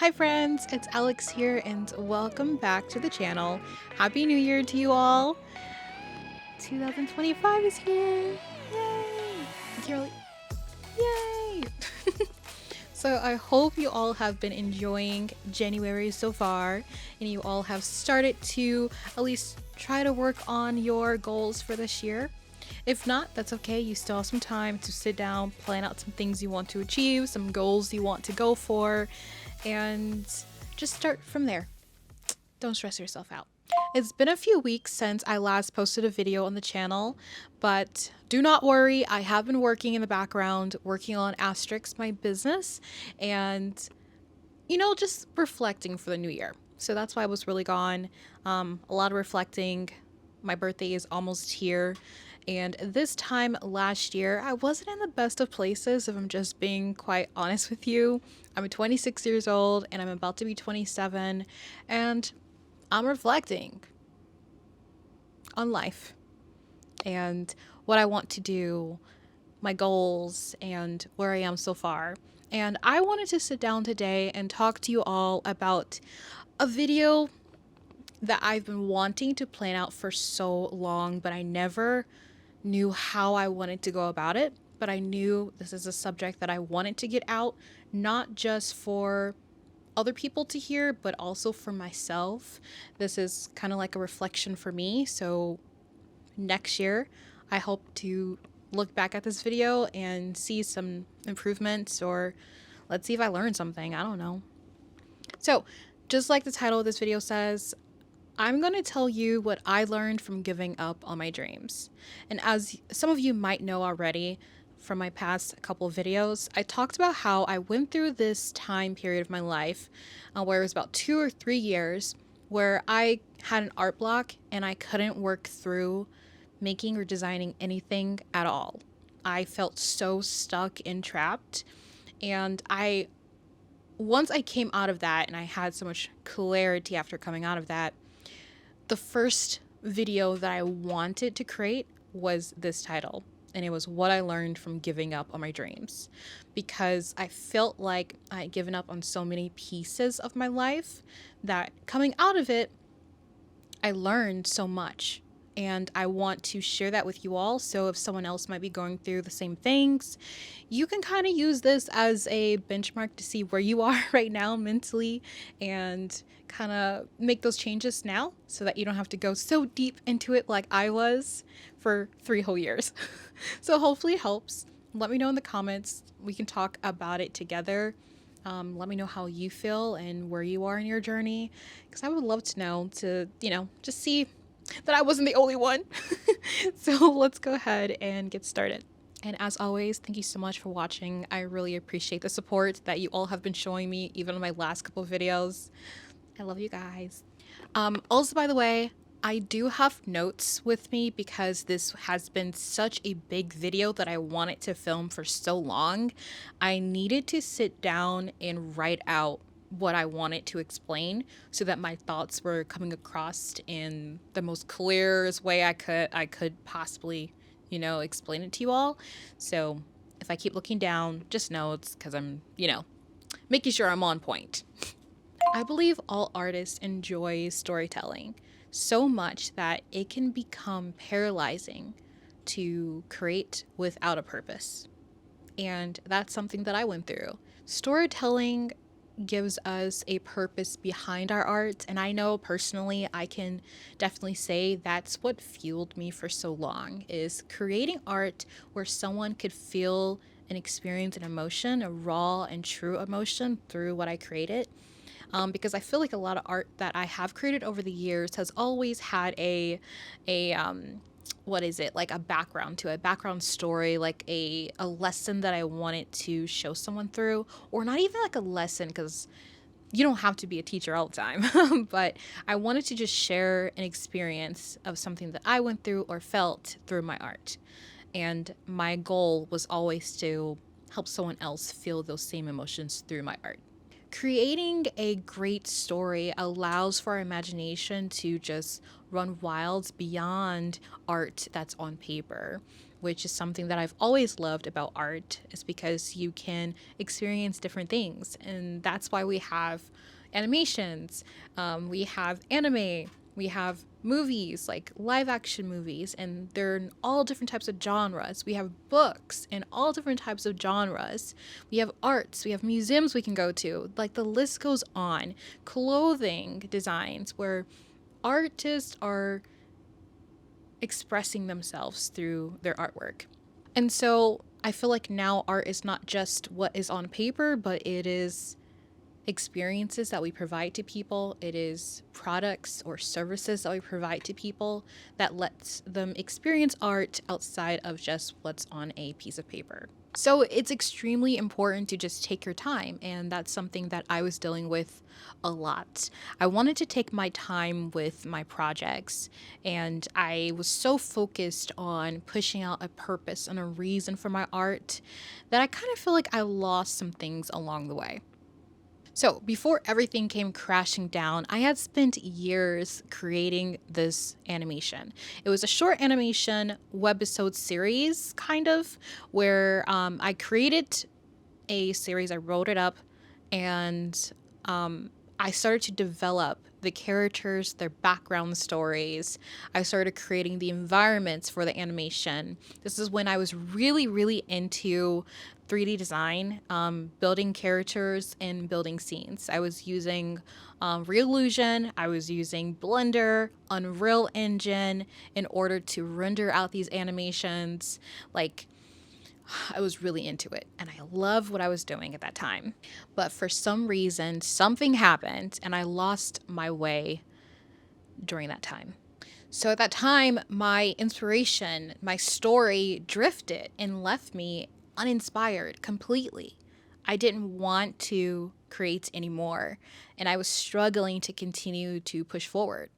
Hi friends, it's Alex here and welcome back to the channel. Happy New Year to you all. 2025 is here. Yay! Girl, yay! So I hope you all have been enjoying January so far and you all have started to at least try to work on your goals for this year. If not, that's okay. You still have some time to sit down, plan out some things you want to achieve, some goals you want to go for, and just start from there. Don't stress yourself out. It's been a few weeks since I last posted a video on the channel, but do not worry, I have been working in the background, working on Asterix, my business, and just reflecting for the new year. So that's why I was really gone. A lot of reflecting. My birthday is almost here. And this time last year, I wasn't in the best of places, if I'm just being quite honest with you. I'm 26 years old and I'm about to be 27, and I'm reflecting on life and what I want to do, my goals, and where I am so far. And I wanted to sit down today and talk to you all about a video that I've been wanting to plan out for so long, but I never knew how I wanted to go about it. But I knew this is a subject that I wanted to get out, not just for other people to hear, but also for myself. This is kind of like a reflection for me. So next year, I hope to look back at this video and see some improvements, or let's see if I learned something. I don't know. So, just like the title of this video says, I'm going to tell you what I learned from giving up on my dreams. And as some of you might know already from my past couple of videos, I talked about how I went through this time period of my life where it was about 2 or 3 years where I had an art block and I couldn't work through making or designing anything at all. I felt so stuck and trapped. And once I came out of that and I had so much clarity after coming out of that, the first video that I wanted to create was this title, and it was what I learned from giving up on my dreams, because I felt like I had given up on so many pieces of my life that coming out of it, I learned so much. And I want to share that with you all. So if someone else might be going through the same things, you can kind of use this as a benchmark to see where you are right now mentally and kind of make those changes now so that you don't have to go so deep into it like I was for 3 whole years. So hopefully it helps. Let me know in the comments. We can talk about it together. Let me know how you feel and where you are in your journey, because I would love to know, to, just see that I wasn't the only one. So let's go ahead and get started. And as always, thank you so much for watching. I really appreciate the support that you all have been showing me, even on my last couple of videos. I love you guys. Also, by the way, I do have notes with me because this has been such a big video that I wanted to film for so long. I needed to sit down and write out what I wanted to explain so that my thoughts were coming across in the most clearest way I could possibly, explain it to you all. So if I keep looking down, just know it's because I'm, making sure I'm on point. I believe all artists enjoy storytelling so much that it can become paralyzing to create without a purpose. And that's something that I went through. Storytelling gives us a purpose behind our art, and I know personally I can definitely say that's what fueled me for so long, is creating art where someone could feel and experience an emotion, a raw and true emotion through what I created. Because I feel like a lot of art that I have created over the years has always had a what is it, like a background to it, a background story, like a lesson that I wanted to show someone through, or not even like a lesson, because you don't have to be a teacher all the time. But I wanted to just share an experience of something that I went through or felt through my art. And my goal was always to help someone else feel those same emotions through my art. Creating a great story allows for our imagination to just run wild beyond art that's on paper. which is something that I've always loved about art, is because you can experience different things. And that's why we have animations, we have anime, we have movies, like live action movies, and they're in all different types of genres. We have books in all different types of genres. We have arts, we have museums we can go to. Like the list goes on. Clothing designs where artists are expressing themselves through their artwork. And so I feel like now art is not just what is on paper, but it is experiences that we provide to people. It is products or services that we provide to people that lets them experience art outside of just what's on a piece of paper. So it's extremely important to just take your time, and that's something that I was dealing with a lot. I wanted to take my time with my projects, and I was so focused on pushing out a purpose and a reason for my art that I kind of feel like I lost some things along the way. So, before everything came crashing down, I had spent years creating this animation. It was a short animation webisode series, kind of, where I created a series, I wrote it up, and I started to develop the characters, their background stories. I started creating the environments for the animation. This is when I was really, really into 3D design, building characters and building scenes. I was using Reallusion, I was using Blender, Unreal Engine in order to render out these animations. Like, I was really into it and I loved what I was doing at that time. But for some reason, something happened and I lost my way during that time. So at that time, my inspiration, my story drifted and left me uninspired completely. I didn't want to create anymore and I was struggling to continue to push forward.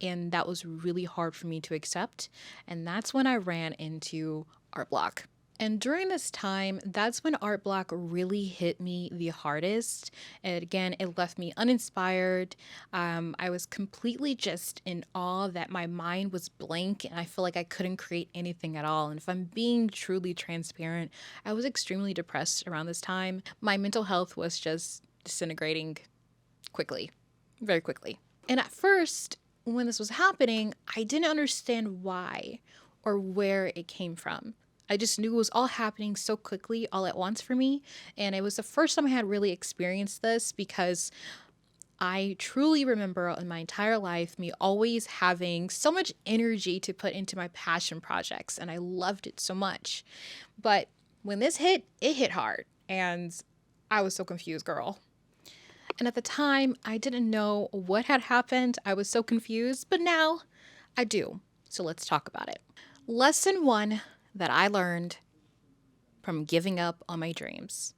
And that was really hard for me to accept. And that's when I ran into art block. And during this time, that's when art block really hit me the hardest. And again, it left me uninspired. I was completely just in awe that my mind was blank and I feel like I couldn't create anything at all. And if I'm being truly transparent, I was extremely depressed around this time. My mental health was just disintegrating quickly, very quickly. And at first, when this was happening, I didn't understand why or where it came from. I just knew it was all happening so quickly all at once for me. And it was the first time I had really experienced this because I truly remember in my entire life me always having so much energy to put into my passion projects. And I loved it so much. But when this hit, it hit hard. And I was so confused, girl. And at the time, I didn't know what had happened. I was so confused. But now I do. So let's talk about it. Lesson 1 that I learned from giving up on my dreams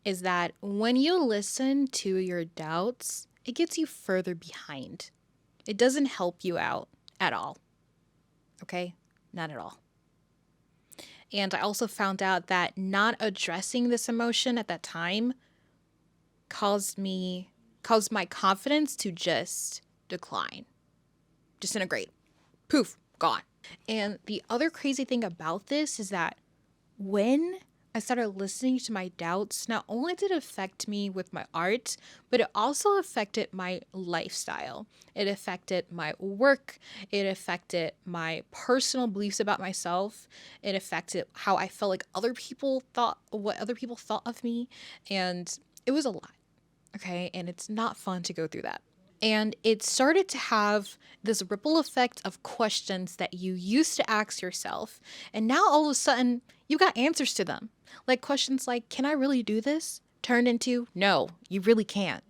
is that when you listen to your doubts, it gets you further behind. It doesn't help you out at all. Okay? Not at all. And I also found out that not addressing this emotion at that time caused my confidence to just decline, disintegrate, poof, gone. And the other crazy thing about this is that when I started listening to my doubts, not only did it affect me with my art, but it also affected my lifestyle. It affected my work. It affected my personal beliefs about myself. It affected how I felt like what other people thought of me. And it was a lot. Okay. And it's not fun to go through that. And it started to have this ripple effect of questions that you used to ask yourself. And now all of a sudden, you got answers to them. Like questions like, can I really do this? Turned into, no, you really can't.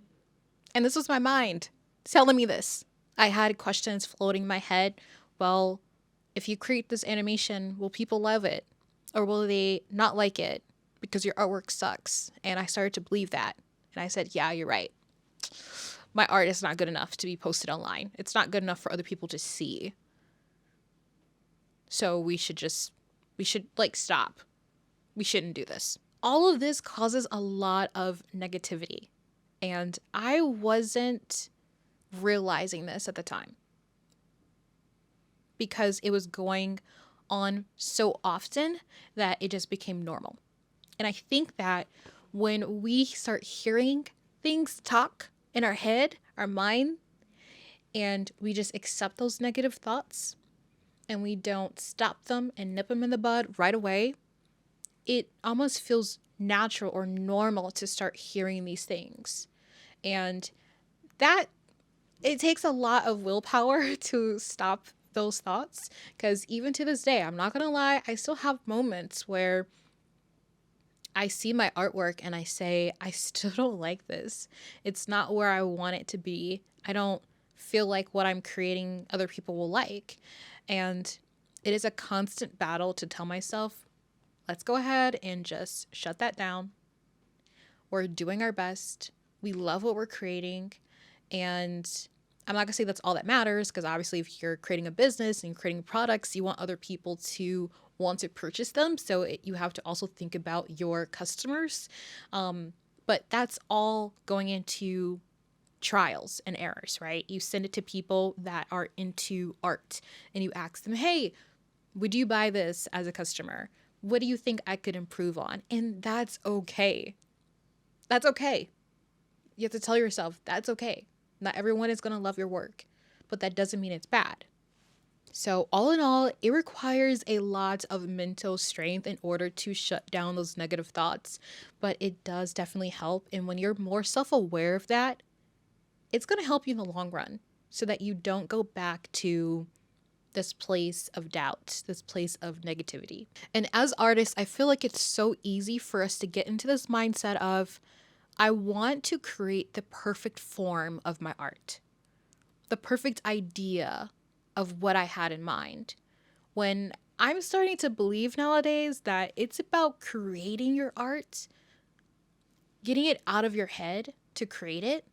And this was my mind telling me this. I had questions floating in my head. Well, if you create this animation, will people love it? Or will they not like it because your artwork sucks? And I started to believe that. And I said, yeah, you're right. My art is not good enough to be posted online. It's not good enough for other people to see. So we should stop. We shouldn't do this. All of this causes a lot of negativity. And I wasn't realizing this at the time because it was going on so often that it just became normal. And I think that when we start hearing things talk in our head, our mind, and we just accept those negative thoughts and we don't stop them and nip them in the bud right away, it almost feels natural or normal to start hearing these things. And that it takes a lot of willpower to stop those thoughts, because even to this day, I'm not gonna lie, I still have moments where I see my artwork and I say, I still don't like this. It's not where I want it to be. I don't feel like what I'm creating other people will like. And it is a constant battle to tell myself, let's go ahead and just shut that down. We're doing our best. We love what we're creating. And I'm not going to say that's all that matters, because obviously if you're creating a business and creating products, you want other people to want to purchase them. So you have to also think about your customers. But that's all going into trials and errors, right? You send it to people that are into art and you ask them, hey, would you buy this as a customer? What do you think I could improve on? And that's okay. That's okay. You have to tell yourself that's okay. Not everyone is going to love your work, but that doesn't mean it's bad. So all in all, it requires a lot of mental strength in order to shut down those negative thoughts, but it does definitely help. And when you're more self-aware of that, it's going to help you in the long run so that you don't go back to this place of doubt, this place of negativity. And as artists, I feel like it's so easy for us to get into this mindset of, I want to create the perfect form of my art, the perfect idea of what I had in mind. When I'm starting to believe nowadays that it's about creating your art, getting it out of your head to create it,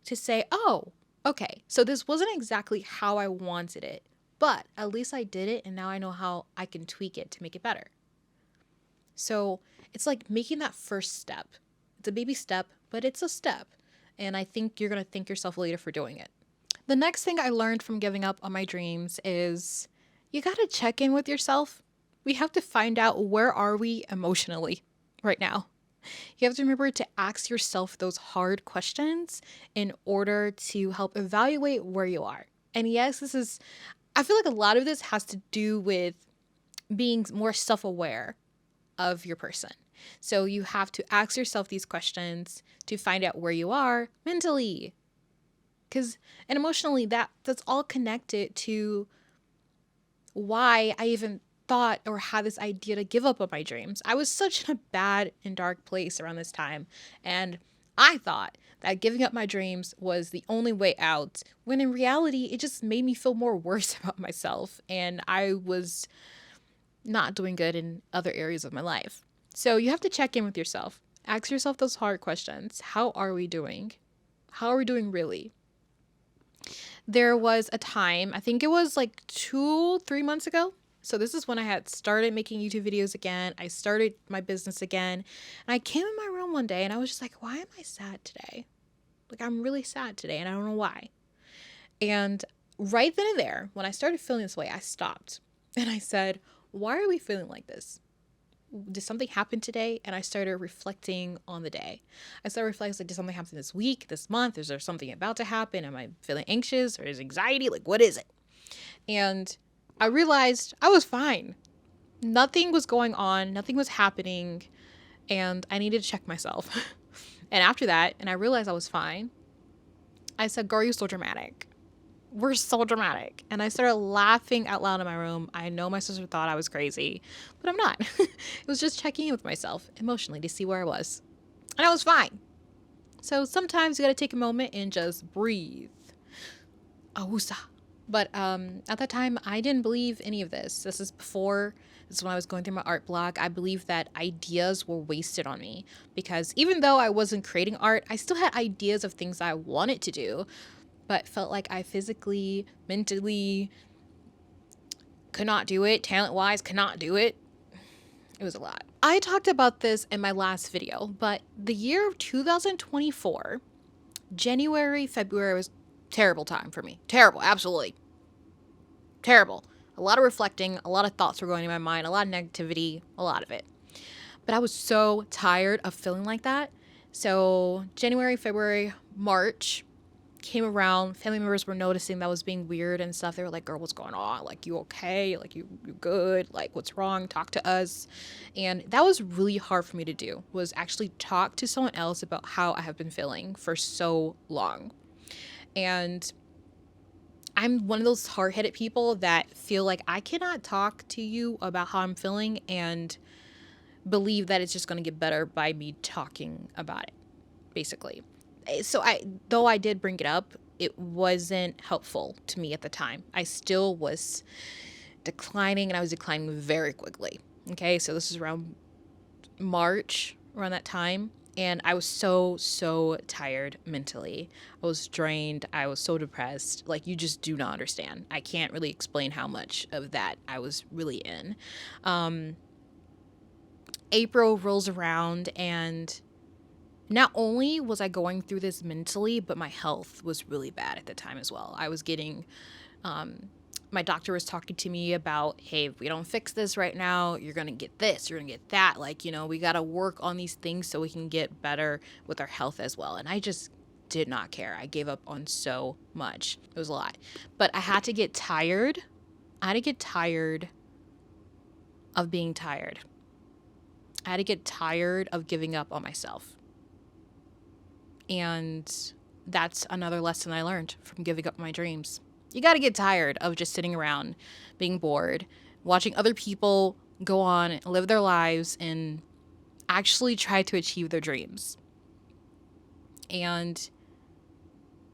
to say, oh, okay, so this wasn't exactly how I wanted it, but at least I did it and now I know how I can tweak it to make it better. So it's like making that first step. It's a baby step, but it's a step. And I think you're going to thank yourself later for doing it. The next thing I learned from giving up on my dreams is you got to check in with yourself. We have to find out, where are we emotionally right now? You have to remember to ask yourself those hard questions in order to help evaluate where you are. And yes, I feel like a lot of this has to do with being more self-aware of your person. So you have to ask yourself these questions to find out where you are mentally. And emotionally, that's all connected to why I even thought or had this idea to give up on my dreams. I was such in a bad and dark place around this time, and I thought that giving up my dreams was the only way out, when in reality it just made me feel more worse about myself, and I was not doing good in other areas of my life. So you have to check in with yourself. Ask yourself those hard questions. How are we doing? How are we doing really? There was a time, I think it was like 2-3 months ago. So this is when I had started making YouTube videos again. I started my business again. And I came in my room one day and I was just like, why am I sad today? Like, I'm really sad today and I don't know why. And right then and there, when I started feeling this way, I stopped and I said, why are we feeling like this? Did something happen today? And I started reflecting on the day. I started reflecting, like, did something happen this week, this month? Is there something about to happen? Am I feeling anxious, or is anxiety? Like, what is it? And I realized I was fine. Nothing was going on. Nothing was happening. And I needed to check myself. And after that, and I realized I was fine, I said, girl, you're so dramatic. We're so dramatic. And I started laughing out loud in my room. I know my sister thought I was crazy, but I'm not. It was just checking in with myself emotionally to see where I was. And I was fine. So sometimes you got to take a moment and just breathe. Ausa. But at that time, I didn't believe any of this. This is when I was going through my art blog. I believed that ideas were wasted on me, because even though I wasn't creating art, I still had ideas of things I wanted to do, but felt like I physically, mentally could not do it. Talent-wise, could not do it. It was a lot. I talked about this in my last video, but the year of 2024, January, February was terrible time for me. Terrible, absolutely. Terrible. A lot of reflecting, a lot of thoughts were going in my mind, a lot of negativity, a lot of it. But I was so tired of feeling like that. So January, February, March came around. Family members were noticing that I was being weird and stuff. They were like, girl, what's going on? Like, you okay? Like, you good? Like, what's wrong? Talk to us. And that was really hard for me to do, was actually talk to someone else about how I have been feeling for so long. And I'm one of those hard-headed people that feel like I cannot talk to you about how I'm feeling and believe that it's just going to get better by me talking about it, basically. So though I did bring it up, it wasn't helpful to me at the time. I still was declining, and I was declining very quickly. Okay, so this is around March, around that time. And I was so tired mentally. I was drained. I was so depressed. Like, you just do not understand. I can't really explain how much of that I was really in. April rolls around, and not only was I going through this mentally, but my health was really bad at the time as well. I was getting, my doctor was talking to me about, hey, if we don't fix this right now, you're going to get this, you're going to get that. Like, you know, we got to work on these things so we can get better with our health as well. And I just did not care. I gave up on so much. It was a lot. But I had to get tired. I had to get tired of being tired. I had to get tired of giving up on myself. And that's another lesson I learned from giving up my dreams. You got to get tired of just sitting around, being bored, watching other people go on and live their lives and actually try to achieve their dreams. And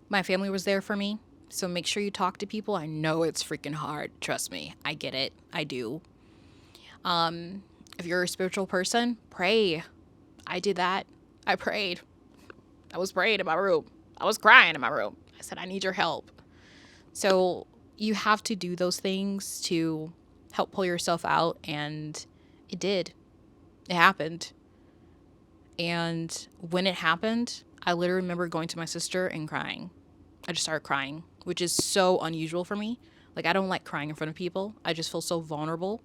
my family was there for me. So make sure you talk to people. I know it's freaking hard. Trust me. I get it. I do. If you're a spiritual person, pray. I did that. I prayed. I was praying in my room. I was crying in my room. I said, I need your help. So you have to do those things to help pull yourself out. And it did. It happened. And when it happened, I literally remember going to my sister and crying. I just started crying, which is so unusual for me. Like, I don't like crying in front of people. I just feel so vulnerable.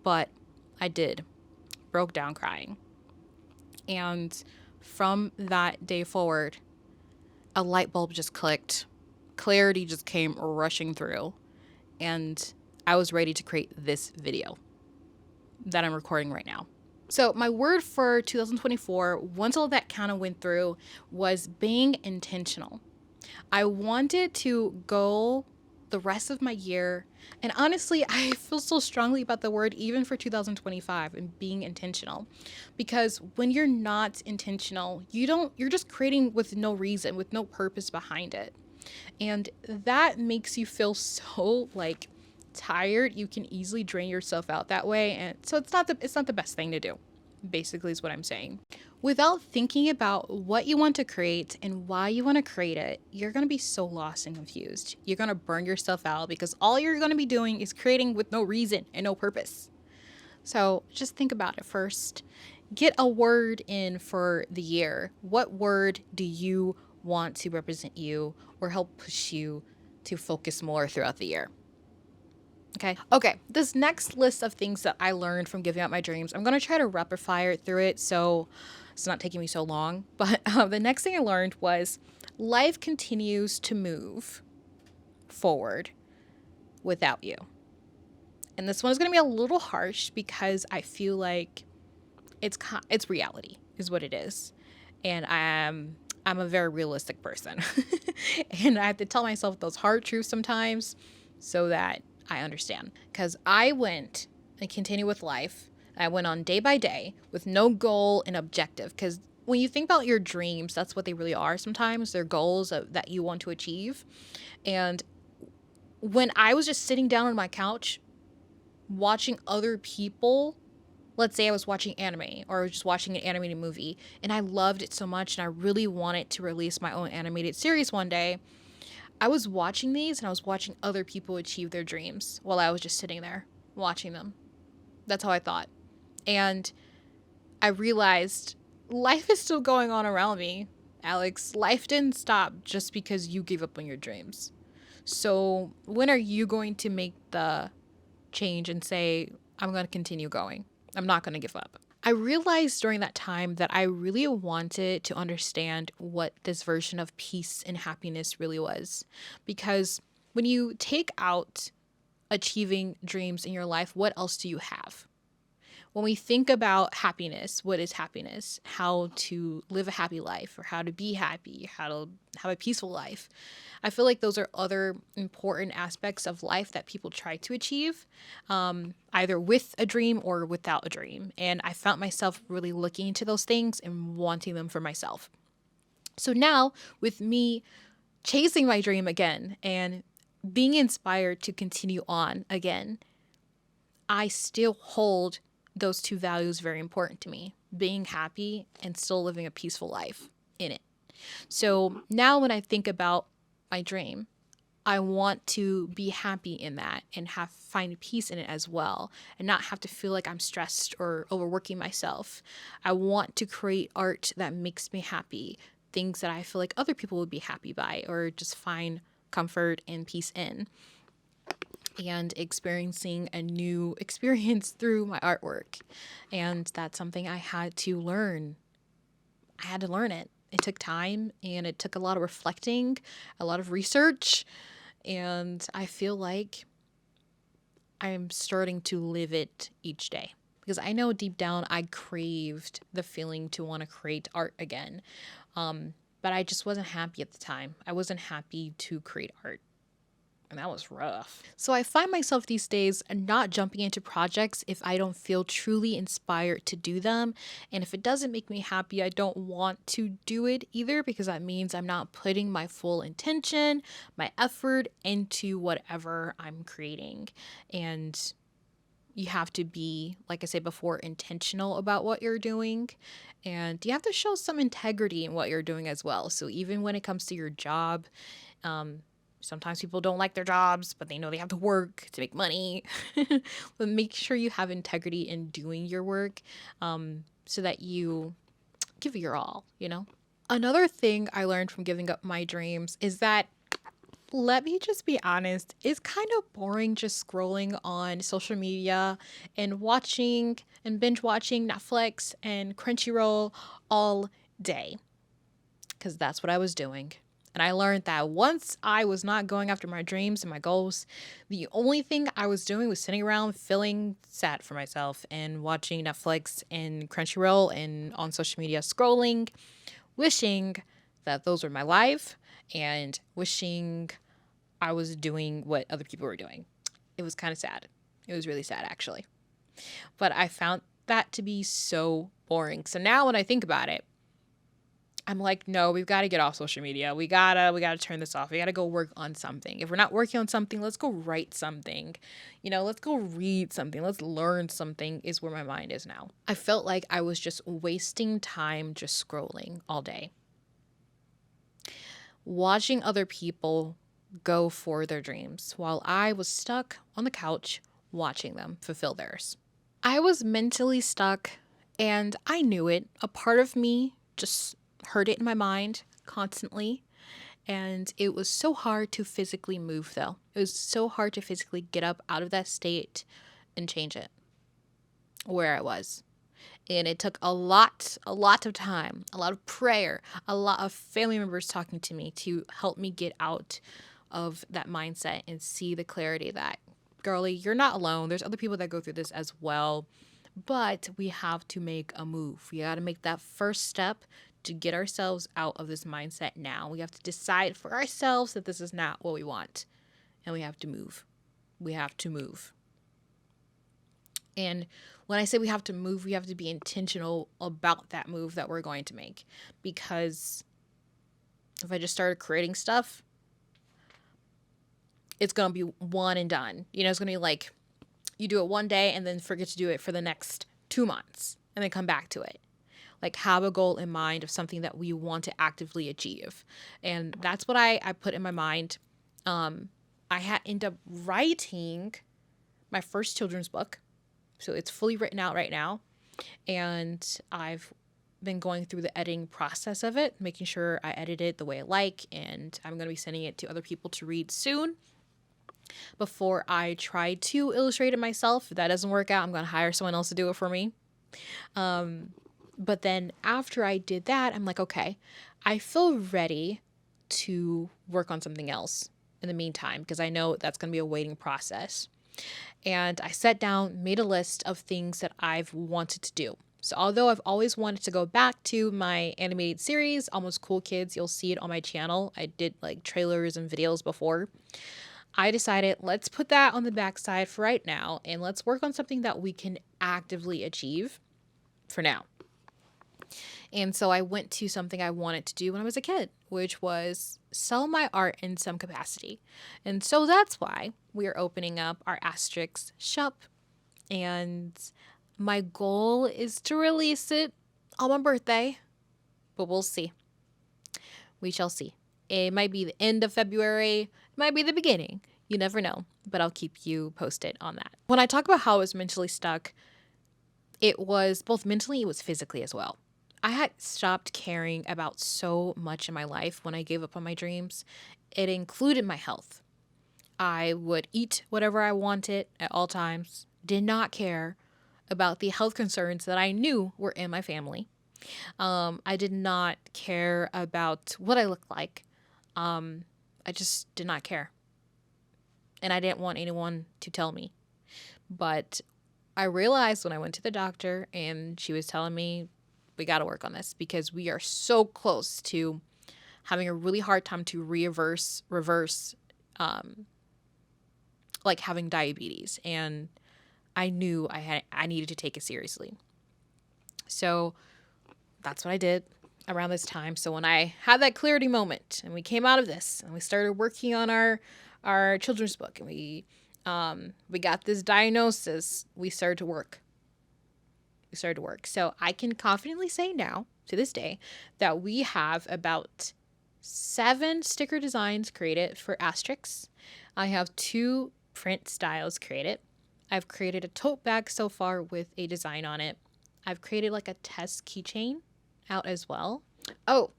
But I did. Broke down crying. And from that day forward, a light bulb just clicked. Clarity just came rushing through. And I was ready to create this video that I'm recording right now. So my word for 2024, once all that kind of went through, was being intentional. I wanted to go the rest of my year, and honestly, I feel so strongly about the word even for 2025 and being intentional, because when you're not intentional, you're just creating with no reason, with no purpose behind it. And that makes you feel so like tired. You can easily drain yourself out that way. And so it's not the best thing to do, basically, is what I'm saying. Without thinking about what you want to create and why you want to create it, you're going to be so lost and confused. You're going to burn yourself out because all you're going to be doing is creating with no reason and no purpose. So just think about it first. Get a word in for the year. What word do you want to represent you or help push you to focus more throughout the year? Okay, this next list of things that I learned from giving up my dreams, I'm going to try to rapid fire through it so it's not taking me so long. But the next thing I learned was life continues to move forward without you. And this one is going to be a little harsh because I feel like it's reality is what it is. And I'm a very realistic person. And I have to tell myself those hard truths sometimes so that I understand. Because I went and continue with life. I went on day by day with no goal and objective. Because when you think about your dreams, that's what they really are sometimes. They're goals that you want to achieve. And when I was just sitting down on my couch watching other people, let's say I was watching anime or I was just watching an animated movie and I loved it so much and I really wanted to release my own animated series one day, I was watching these and I was watching other people achieve their dreams while I was just sitting there watching them. That's how I thought. And I realized life is still going on around me, Alex. Life didn't stop just because you gave up on your dreams. So when are you going to make the change and say, I'm going to continue going. I'm not going to give up. I realized during that time that I really wanted to understand what this version of peace and happiness really was. Because when you take out achieving dreams in your life, what else do you have? When we think about happiness, what is happiness? How to live a happy life, or how to be happy, how to have a peaceful life. I feel like those are other important aspects of life that people try to achieve, either with a dream or without a dream. And I found myself really looking into those things and wanting them for myself. So now, with me chasing my dream again and being inspired to continue on again, I still hold those two values very important to me, being happy and still living a peaceful life in it. So now when I think about my dream, I want to be happy in that and find peace in it as well, and not have to feel like I'm stressed or overworking myself. I want to create art that makes me happy, things that I feel like other people would be happy by or just find comfort and peace in, and experiencing a new experience through my artwork. And that's something I had to learn. I had to learn it. It took time and it took a lot of reflecting, a lot of research, and I feel like I'm starting to live it each day. Because I know deep down I craved the feeling to want to create art again. But I just wasn't happy at the time. I wasn't happy to create art. And that was rough. So I find myself these days not jumping into projects if I don't feel truly inspired to do them. And if it doesn't make me happy, I don't want to do it either, because that means I'm not putting my full intention, my effort into whatever I'm creating. And you have to be, like I said before, intentional about what you're doing. And you have to show some integrity in what you're doing as well. So even when it comes to your job, sometimes people don't like their jobs, but they know they have to work to make money. But make sure you have integrity in doing your work, so that you give it your all, you know? Another thing I learned from giving up my dreams is that, let me just be honest, it's kind of boring just scrolling on social media and watching and binge watching Netflix and Crunchyroll all day. Because that's what I was doing. And I learned that once I was not going after my dreams and my goals, the only thing I was doing was sitting around feeling sad for myself and watching Netflix and Crunchyroll and on social media scrolling, wishing that those were my life and wishing I was doing what other people were doing. It was kind of sad. It was really sad, actually. But I found that to be so boring. So now when I think about it, I'm like, no, we've got to get off social media. We gotta turn this off. We gotta go work on something. If we're not working on something, let's go write something. Let's go read something. Let's learn something, is where my mind is now. I felt like I was just wasting time just scrolling all day, watching other people go for their dreams while I was stuck on the couch watching them fulfill theirs. I was mentally stuck, and I knew it. A part of me just heard it in my mind constantly, and it was so hard to physically move, though. It was so hard to physically get up out of that state and change it where I was. And it took a lot of time, a lot of prayer, a lot of family members talking to me to help me get out of that mindset and see the clarity that, girlie, you're not alone. There's other people that go through this as well. But we have to make a move. We got to make that first step to get ourselves out of this mindset now. We have to decide for ourselves that this is not what we want. And we have to move. We have to move. And when I say we have to move, we have to be intentional about that move that we're going to make. Because if I just started creating stuff, it's going to be one and done. It's going to be like, you do it one day and then forget to do it for the next 2 months and then come back to it. Like, have a goal in mind of something that we want to actively achieve. And that's what I put in my mind. I ended up writing my first children's book. So it's fully written out right now. And I've been going through the editing process of it, making sure I edit it the way I like. And I'm going to be sending it to other people to read soon. before I try to illustrate it myself. If that doesn't work out, I'm going to hire someone else to do it for me. But then after I did that, I'm like, okay, I feel ready to work on something else in the meantime, because I know that's going to be a waiting process. And I sat down, made a list of things that I've wanted to do. So although I've always wanted to go back to my animated series, Almost Cool Kids, you'll see it on my channel. I did like trailers and videos before. I decided, let's put that on the backside for right now, and let's work on something that we can actively achieve for now. And so I went to something I wanted to do when I was a kid, which was sell my art in some capacity. And so that's why we are opening up our Asterix shop. And my goal is to release it on my birthday, but we'll see. We shall see. It might be the end of February, it might be the beginning. You never know, but I'll keep you posted on that. When I talk about how I was mentally stuck, it was both mentally, it was physically as well. I had stopped caring about so much in my life when I gave up on my dreams. It included my health. I would eat whatever I wanted at all times, did not care about the health concerns that I knew were in my family. I did not care about what I looked like. I just did not care. And I didn't want anyone to tell me. But I realized when I went to the doctor and she was telling me, we got to work on this because we are so close to having a really hard time to reverse like having diabetes. And I knew I needed to take it seriously. So that's what I did around this time. So when I had that clarity moment and we came out of this and we started working on our children's book and we got this diagnosis, we started to work. So I can confidently say now, to this day, that we have about 7 sticker designs created for Asterix. I have 2 print styles created. I've created a tote bag so far with a design on it. I've created like a test keychain out as well. Oh,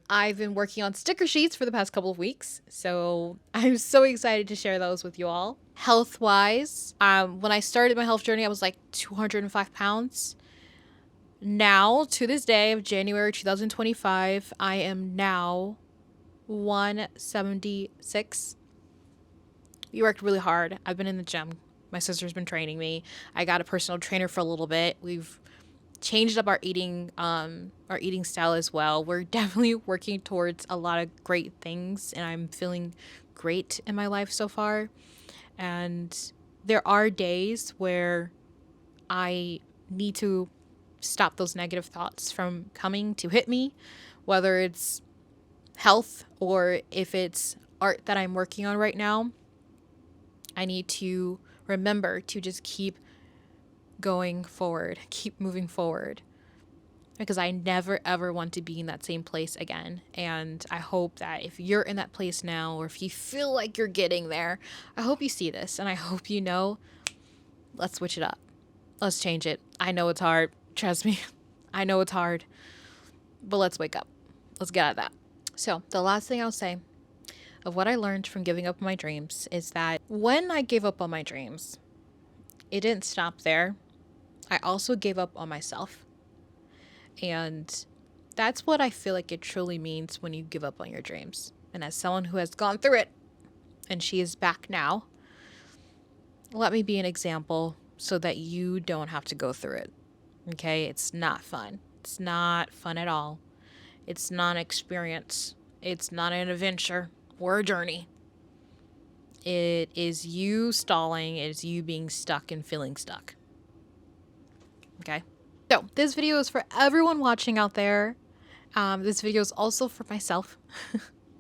I've been working on sticker sheets for the past couple of weeks, so I'm so excited to share those with you all. Health-wise, when I started my health journey, I was like 205 pounds. Now, to this day of January 2025, I am now 176. We worked really hard. I've been in the gym. My sister's been training me. I got a personal trainer for a little bit. We've changed up our eating style as well. We're definitely working towards a lot of great things, and I'm feeling great in my life so far. And there are days where I need to stop those negative thoughts from coming to hit me, whether it's health or if it's art that I'm working on right now. I need to remember to just keep going forward, keep moving forward, because I never ever want to be in that same place again. And I hope that if you're in that place now, or if you feel like you're getting there, I hope you see this and I hope you know, let's switch it up. Let's change it. I know it's hard. Trust me. I know it's hard, but let's wake up. Let's get out of that. So the last thing I'll say of what I learned from giving up on my dreams is that when I gave up on my dreams, it didn't stop there. I also gave up on myself. And that's what I feel like it truly means when you give up on your dreams. And as someone who has gone through it, and she is back now, let me be an example so that you don't have to go through it. Okay? It's not fun. It's not fun at all. It's not an experience. It's not an adventure or a journey. It is you stalling. It is you being stuck and feeling stuck. Okay? So this video is for everyone watching out there. This video is also for myself.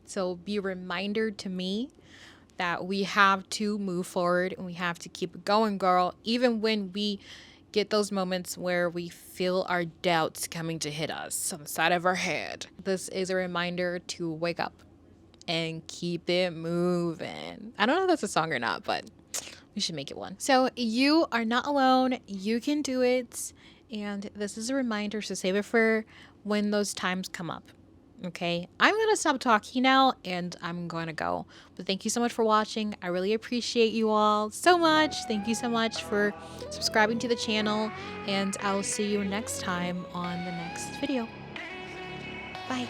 So be a reminder to me that we have to move forward and we have to keep going, girl. Even when we get those moments where we feel our doubts coming to hit us on the side of our head. This is a reminder to wake up and keep it moving. I don't know if that's a song or not, but we should make it one. So you are not alone. You can do it. And this is a reminder to save it for when those times come up. Okay, I'm gonna stop talking now and I'm gonna go. But thank you so much for watching. I really appreciate you all so much. Thank you so much for subscribing to the channel, and I'll see you next time on the next video. Bye.